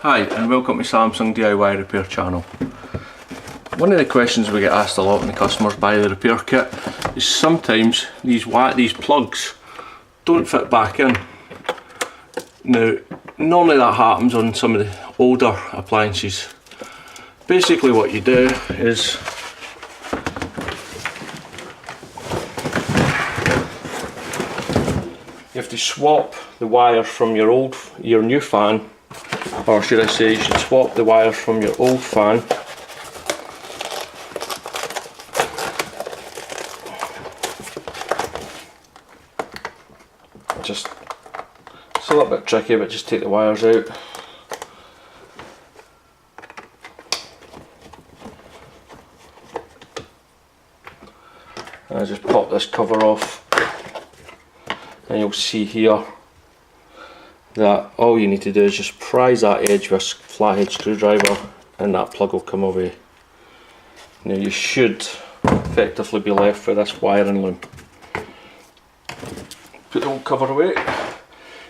Hi and welcome to Samsung DIY Repair channel. One of the questions we get asked a lot when the customers buy the repair kit is sometimes these plugs don't fit back in. Now normally that happens on some of the older appliances. Basically what you do is you have to swap the wires from your new fan, or should I say you should swap the wires from your old fan it's a little bit tricky, but just take the wires out. And I just pop this cover off, and you'll see here that all you need to do is just prise that edge with a flathead screwdriver and that plug will come away. Now you should effectively be left with this wiring loom. Put the old cover away.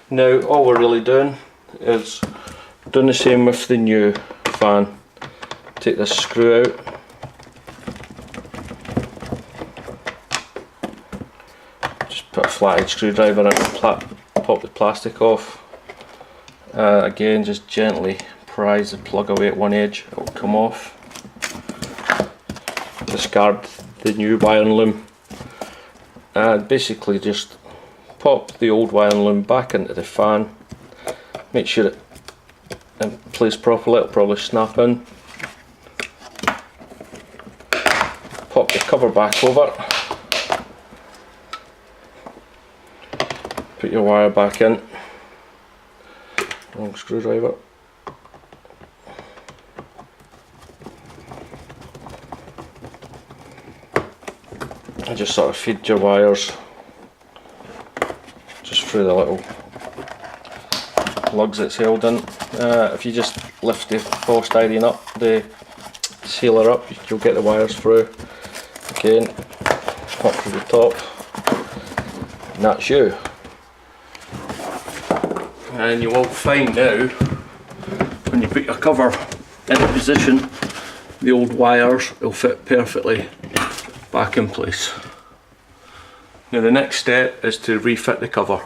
Now all we're really doing is doing the same with the new fan. Take this screw out, just put a flathead screwdriver in and pop the plastic off. Again, just gently prise the plug away at one edge, it will come off. Discard the new wiring loom and basically just pop the old wiring loom back into the fan. Make sure it's in place properly, it'll probably snap in. Pop the cover back over. Put your wire back in. Long screwdriver. And just sort of feed your wires just through the little lugs it's held in. If you just lift the polystyrene up, the sealer up, you'll get the wires through. Again, pop through the top, and that's you. And you will find now, when you put your cover into position, the old wires will fit perfectly back in place. Now the next step is to refit the cover.